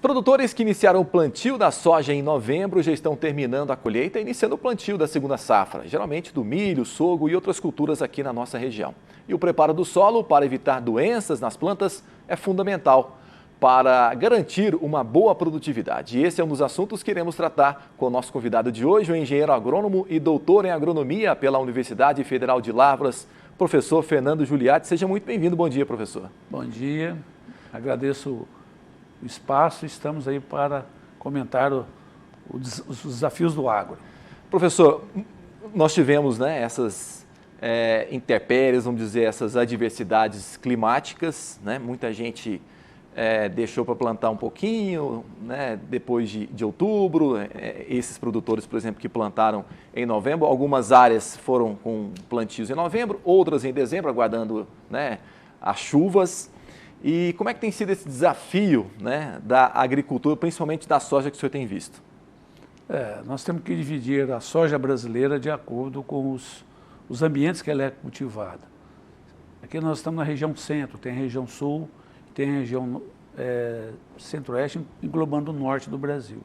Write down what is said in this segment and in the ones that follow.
produtores que iniciaram o plantio da soja em novembro já estão terminando a colheita e iniciando o plantio da segunda safra, geralmente do milho, sorgo e outras culturas aqui na nossa região. E o preparo do solo para evitar doenças nas plantas é fundamental para garantir uma boa produtividade. E esse é um dos assuntos que iremos tratar com o nosso convidado de hoje, o engenheiro agrônomo e doutor em agronomia pela Universidade Federal de Lavras, professor Fernando Giuliatti. Seja muito bem-vindo. Bom dia, professor. Bom dia, agradeço o espaço, estamos aí para comentar os desafios do agro. Professor, nós tivemos essas intempéries, vamos dizer, essas adversidades climáticas, muita gente deixou para plantar um pouquinho, depois de outubro, esses produtores, por exemplo, que plantaram em novembro, algumas áreas foram com plantios em novembro, outras em dezembro, aguardando as chuvas. E como é que tem sido esse desafio da agricultura, principalmente da soja que o senhor tem visto? Nós temos que dividir a soja brasileira de acordo com os ambientes que ela é cultivada. Aqui nós estamos na região centro, tem a região sul, tem a região centro-oeste, englobando o norte do Brasil.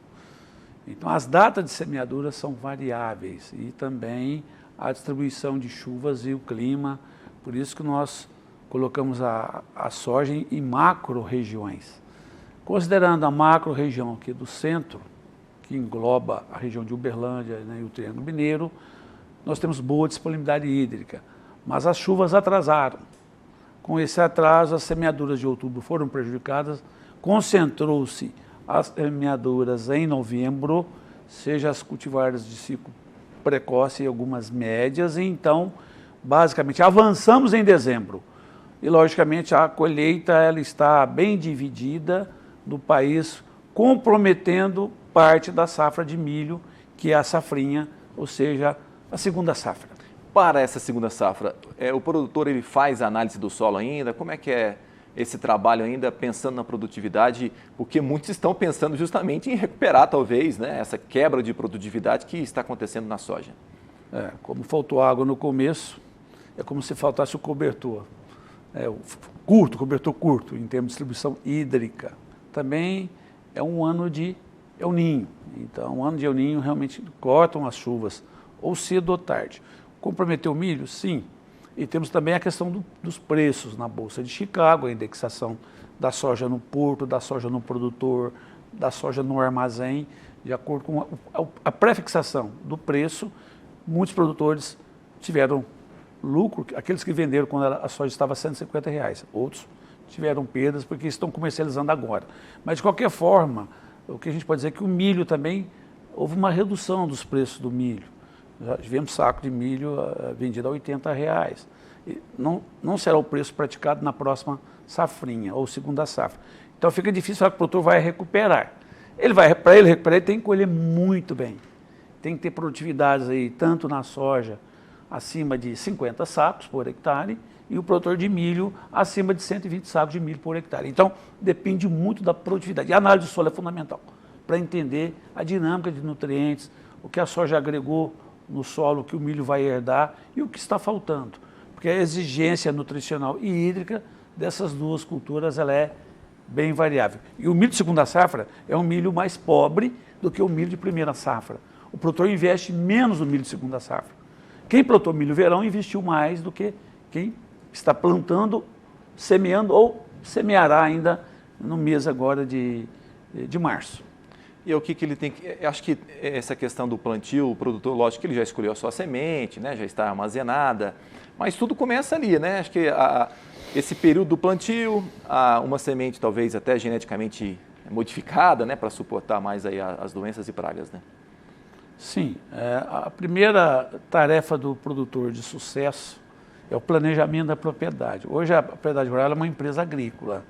Então as datas de semeadura são variáveis e também a distribuição de chuvas e o clima, por isso que nós colocamos a soja em macro-regiões. Considerando a macro-região aqui do centro, que engloba a região de Uberlândia e o Triângulo Mineiro, nós temos boa disponibilidade hídrica, mas as chuvas atrasaram. Com esse atraso, as semeaduras de outubro foram prejudicadas, concentrou-se as semeaduras em novembro, seja as cultivares de ciclo precoce e algumas médias, e então, basicamente, avançamos em dezembro. E, logicamente, a colheita ela está bem dividida no país, comprometendo parte da safra de milho, que é a safrinha, ou seja, a segunda safra. Para essa segunda safra, o produtor ele faz a análise do solo ainda? Como é que é esse trabalho ainda, pensando na produtividade? Porque muitos estão pensando justamente em recuperar, talvez, essa quebra de produtividade que está acontecendo na soja. Como faltou água no começo, é como se faltasse o cobertor. Cobertor curto, em termos de distribuição hídrica. Também é um ano de El Niño. Então, um ano de El Niño realmente cortam as chuvas, ou cedo ou tarde. Comprometeu o milho? Sim. E temos também a questão dos preços na Bolsa de Chicago, a indexação da soja no porto, da soja no produtor, da soja no armazém, de acordo com a pré-fixação do preço. Muitos produtores tiveram lucro, aqueles que venderam quando a soja estava a R$150, outros tiveram perdas porque estão comercializando agora. Mas, de qualquer forma, o que a gente pode dizer é que o milho também, houve uma redução dos preços do milho. Já tivemos saco de milho vendido a R$80. E não será o preço praticado na próxima safrinha, ou segunda safra. Então fica difícil falar que o produtor vai recuperar. Para ele recuperar, ele tem que colher muito bem. Tem que ter produtividades aí, tanto na soja, acima de 50 sacos por hectare, e o produtor de milho acima de 120 sacos de milho por hectare. Então, depende muito da produtividade. E a análise do solo é fundamental para entender a dinâmica de nutrientes, o que a soja agregou no solo, o que o milho vai herdar e o que está faltando. Porque a exigência nutricional e hídrica dessas duas culturas ela é bem variável. E o milho de segunda safra é um milho mais pobre do que o milho de primeira safra. O produtor investe menos no milho de segunda safra. Quem plantou milho verão investiu mais do que quem está plantando, semeando ou semeará ainda no mês agora de março. E o que ele tem que... Acho que essa questão do plantio, o produtor, lógico que ele já escolheu a sua semente, já está armazenada, mas tudo começa ali, Acho que esse período do plantio, uma semente talvez até geneticamente modificada, para suportar mais aí as doenças e pragas, Sim, a primeira tarefa do produtor de sucesso é o planejamento da propriedade. Hoje a propriedade rural é uma empresa agrícola,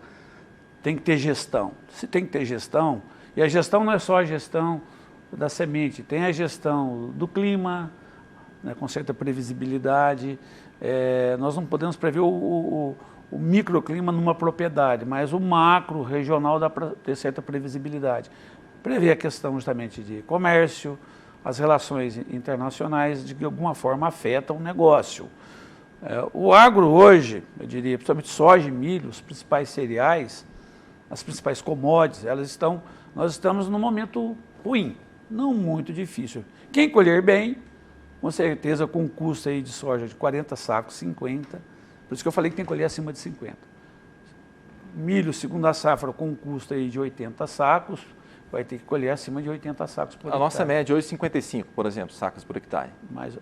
tem que ter gestão. Se tem que ter gestão, e a gestão não é só a gestão da semente, tem a gestão do clima, com certa previsibilidade. Nós não podemos prever o microclima numa propriedade, mas o macro regional dá para ter certa previsibilidade. Prever a questão justamente de comércio, as relações internacionais, de alguma forma afetam o negócio. O agro hoje, eu diria, principalmente soja e milho, os principais cereais, as principais commodities, nós estamos num momento ruim, não muito difícil. Quem colher bem, com certeza com um custo aí de soja de 40 sacos, 50, por isso que eu falei que tem que colher acima de 50. Milho, segunda safra, com um custo aí de 80 sacos, vai ter que colher acima de 80 sacos por hectare. A nossa média hoje é 55, por exemplo, sacos por hectare. Mas,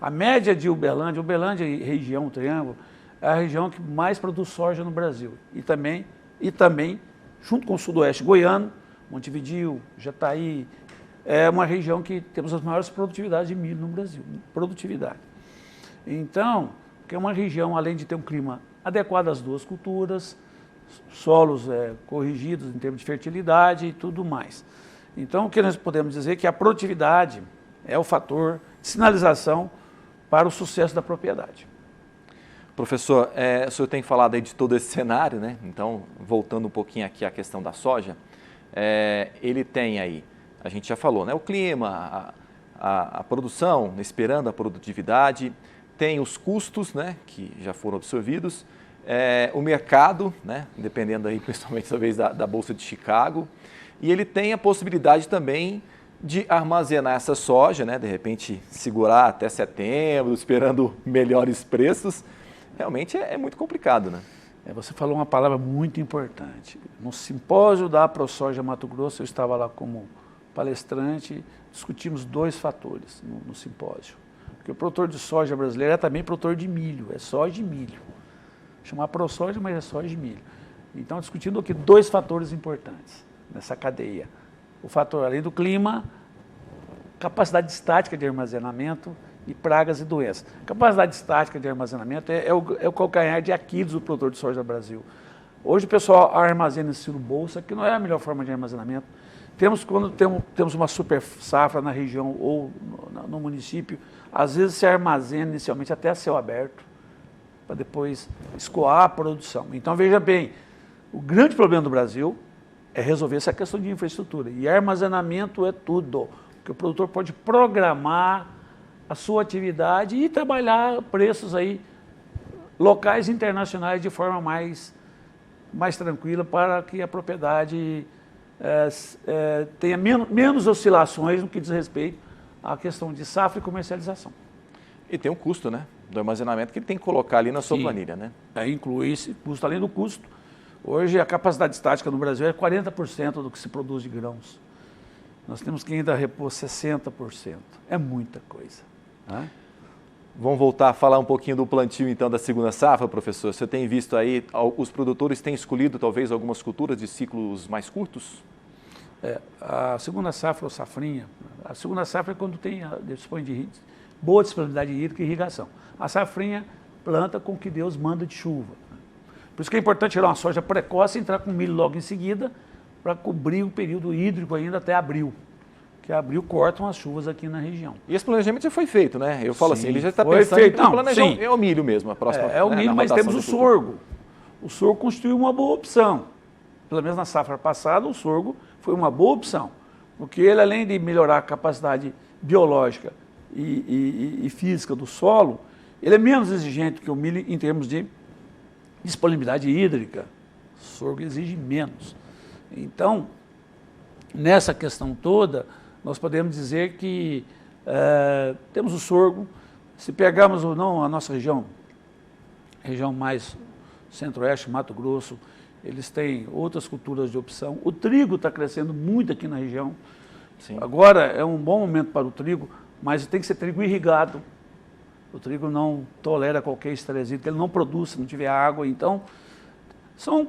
a média de Uberlândia e região Triângulo, é a região que mais produz soja no Brasil. E também, junto com o sudoeste goiano, Montevidéu, Jataí, é uma região que temos as maiores produtividades de milho no Brasil. Produtividade. Então, que é uma região, além de ter um clima adequado às duas culturas, solos corrigidos em termos de fertilidade e tudo mais. Então, o que nós podemos dizer é que a produtividade é o fator de sinalização para o sucesso da propriedade. Professor, o senhor tem falado aí de todo esse cenário, né? Então, voltando um pouquinho aqui à questão da soja, ele tem aí, a gente já falou, né? O clima, a produção, esperando a produtividade, tem os custos, né? Que já foram absorvidos, o mercado, né? Dependendo aí, principalmente talvez da Bolsa de Chicago, e ele tem a possibilidade também de armazenar essa soja, né? De repente segurar até setembro, esperando melhores preços. Realmente é muito complicado, né? Você falou uma palavra muito importante. No simpósio da AproSoja Mato Grosso, eu estava lá como palestrante, discutimos dois fatores no simpósio. Porque o produtor de soja brasileiro é também produtor de milho, é soja de milho. Chama AproSoja, mas é soja de milho. Então, discutindo aqui dois fatores importantes nessa cadeia. O fator, além do clima, capacidade estática de armazenamento e pragas e doenças. Capacidade estática de armazenamento é o calcanhar de Aquiles do produtor de soja do Brasil. Hoje o pessoal armazena em silo bolsa, que não é a melhor forma de armazenamento. Quando temos uma super safra na região ou no município, às vezes se armazena inicialmente até a céu aberto, para depois escoar a produção. Então, veja bem, o grande problema do Brasil é resolver essa questão de infraestrutura. E armazenamento é tudo, porque o produtor pode programar a sua atividade e trabalhar preços aí locais e internacionais de forma mais tranquila para que a propriedade tenha menos oscilações no que diz respeito à questão de safra e comercialização. E tem um custo, né, do armazenamento que ele tem que colocar ali na sua planilha, né? Inclui esse custo, além do custo. Hoje a capacidade estática no Brasil é 40% do que se produz de grãos. Nós temos que ainda repor 60%. É muita coisa. Né? Vamos voltar a falar um pouquinho do plantio, então, da segunda safra, professor. Você tem visto aí, os produtores têm escolhido, talvez, algumas culturas de ciclos mais curtos? A segunda safra ou safrinha, a segunda safra é quando dispõe de boa disponibilidade hídrica e irrigação. A safrinha planta com o que Deus manda de chuva. Por isso que é importante tirar uma soja precoce e entrar com milho logo em seguida, para cobrir o período hídrico ainda até abril. Que abril cortam as chuvas aqui na região. E esse planejamento já foi feito, né? Eu falo assim, ele já está foi pensando feito. em planejar. É o milho mesmo, a próxima. É o milho, mas temos o sorgo. O sorgo constituiu uma boa opção. Pelo menos na safra passada, o sorgo foi uma boa opção. Porque ele, além de melhorar a capacidade biológica e física do solo, ele é menos exigente que o milho em termos de disponibilidade hídrica. O sorgo exige menos. Então, nessa questão toda, nós podemos dizer que temos o sorgo. Se pegarmos ou não a nossa região mais centro-oeste, Mato Grosso, eles têm outras culturas de opção. O trigo está crescendo muito aqui na região. Sim. Agora é um bom momento para o trigo, mas tem que ser trigo irrigado. O trigo não tolera qualquer estresse, ele não produz se não tiver água. Então, são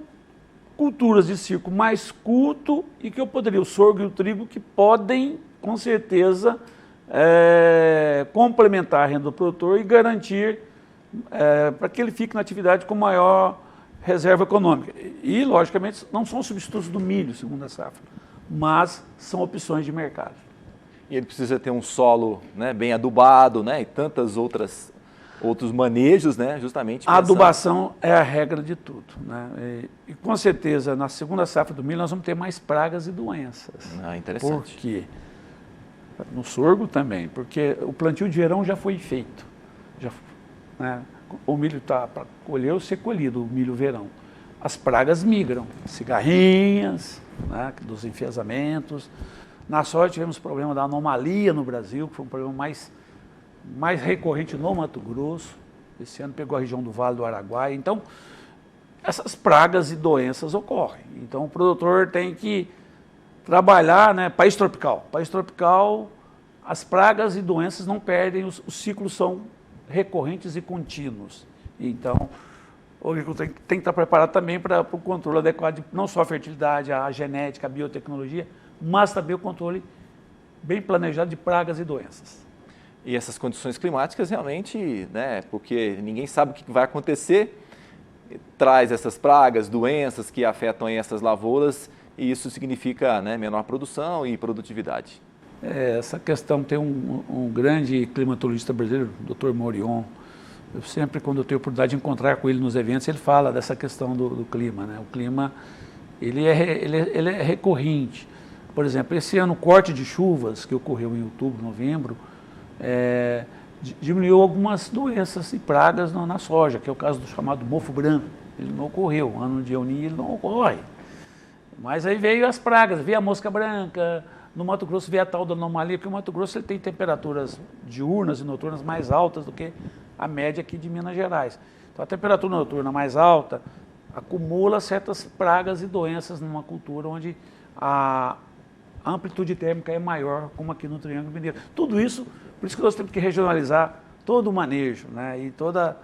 culturas de ciclo mais curto e que o sorgo e o trigo, que podem, com certeza, complementar a renda do produtor e garantir para que ele fique na atividade com maior reserva econômica. E, logicamente, não são substitutos do milho, segundo a safra, mas são opções de mercado. E ele precisa ter um solo, né, bem adubado, né, e tantos outros manejos, né, justamente pensando... A adubação é a regra de tudo, né? E com certeza, na segunda safra do milho, nós vamos ter mais pragas e doenças. Interessante. Por quê? No sorgo também, porque o plantio de verão já foi feito. O milho está para colher ou ser colhido, o milho verão. as pragas migram, cigarrinhas, né, dos enfesamentos. Na soja tivemos o problema da anomalia no Brasil, que foi um problema mais recorrente no Mato Grosso. Esse ano pegou a região do Vale do Araguaia. Então, essas pragas e doenças ocorrem. Então, o produtor tem que trabalhar, né, país tropical. País tropical, as pragas e doenças não perdem, os ciclos são recorrentes e contínuos. Então, o agricultor tem que estar preparado também para o controle adequado de não só a fertilidade, a genética, a biotecnologia, mas também o controle bem planejado de pragas e doenças. E essas condições climáticas realmente, né, porque ninguém sabe o que vai acontecer, traz essas pragas, doenças que afetam aí essas lavouras e isso significa, né, menor produção e produtividade. Essa questão tem um grande climatologista brasileiro, o Dr. Morion. Eu sempre, quando eu tenho a oportunidade de encontrar com ele nos eventos, ele fala dessa questão do clima, né? O clima, ele é recorrente. Por exemplo, esse ano o corte de chuvas, que ocorreu em outubro, novembro, diminuiu algumas doenças e pragas na soja, que é o caso do chamado mofo branco. Ele não ocorreu, ano de El Niño ele não ocorre. Mas aí veio as pragas, veio a mosca branca, no Mato Grosso veio a tal da anomalia, porque o Mato Grosso ele tem temperaturas diurnas e noturnas mais altas do que a média aqui de Minas Gerais. Então a temperatura noturna mais alta acumula certas pragas e doenças numa cultura onde a amplitude térmica é maior, como aqui no Triângulo Mineiro. Tudo isso, por isso que nós temos que regionalizar todo o manejo, né, e toda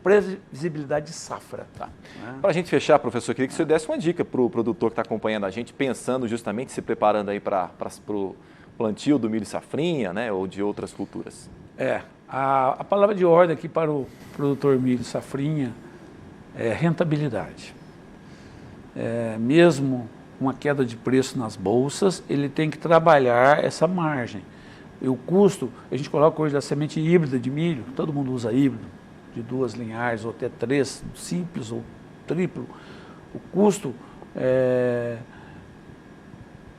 previsibilidade de safra. Tá. Né? Para a gente fechar, professor, eu queria que você desse uma dica para o produtor que está acompanhando a gente, pensando justamente, se preparando aí para o plantio do milho safrinha, né, ou de outras culturas. A palavra de ordem aqui para o produtor milho safrinha é rentabilidade. Mesmo uma queda de preço nas bolsas, ele tem que trabalhar essa margem. E o custo, a gente coloca hoje da semente híbrida de milho, todo mundo usa híbrido, de 2 linhares ou até 3, simples ou triplo. O custo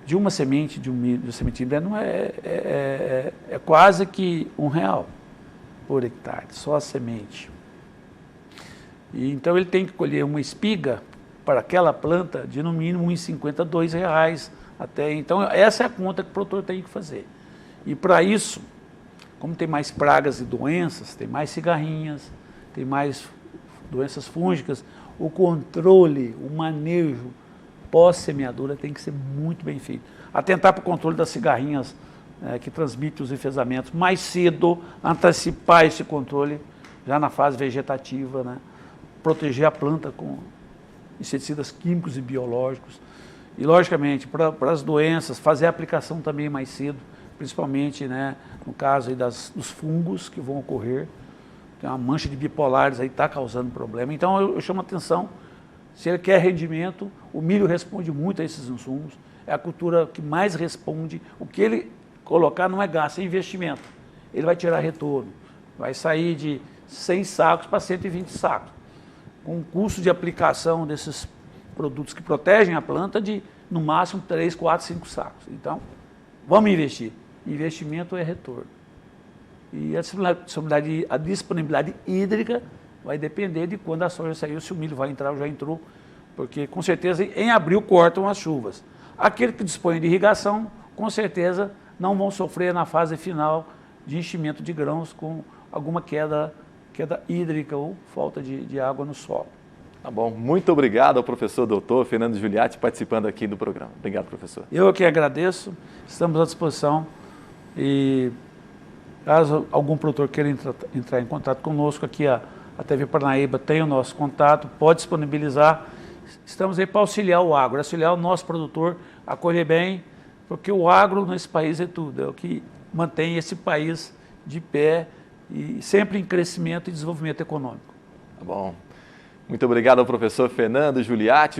de uma semente de um milho, de semente híbrida, não é quase que R$1 por hectare, só a semente. E então ele tem que colher uma espiga para aquela planta de no mínimo R$1,50 a R$2 até. Então essa é a conta que o produtor tem que fazer. E para isso, como tem mais pragas e doenças, tem mais cigarrinhas, tem mais doenças fúngicas, o controle, o manejo pós-semeadura tem que ser muito bem feito. Atentar para o controle das cigarrinhas que transmitem os enfesamentos mais cedo, antecipar esse controle já na fase vegetativa, né? Proteger a planta com inseticidas químicos e biológicos. E, logicamente, para as doenças, fazer a aplicação também mais cedo, principalmente, né, no caso aí dos fungos que vão ocorrer. Tem uma mancha de bipolares aí, está causando problema. Então, eu chamo a atenção, se ele quer rendimento, o milho responde muito a esses insumos, é a cultura que mais responde. O que ele colocar não é gasto, é investimento. Ele vai tirar retorno, vai sair de 100 sacos para 120 sacos, com um custo de aplicação desses produtos que protegem a planta de, no máximo, 3, 4, 5 sacos. Então, vamos investir. Investimento é retorno. E a disponibilidade hídrica vai depender de quando a soja saiu, se o milho vai entrar ou já entrou, porque com certeza em abril cortam as chuvas. Aquele que dispõe de irrigação, com certeza não vão sofrer na fase final de enchimento de grãos com alguma queda hídrica ou falta de água no solo. Tá bom, muito obrigado ao professor doutor Fernando Giuliatti participando aqui do programa. Obrigado, professor. Eu que agradeço, estamos à disposição e caso algum produtor queira entrar em contato conosco, aqui a TV Parnaíba tem o nosso contato, pode disponibilizar. Estamos aí para auxiliar o agro, auxiliar o nosso produtor a colher bem, porque o agro nesse país é tudo, é o que mantém esse país de pé e sempre em crescimento e desenvolvimento econômico. Tá bom. Muito obrigado ao professor Fernando Giuliatti.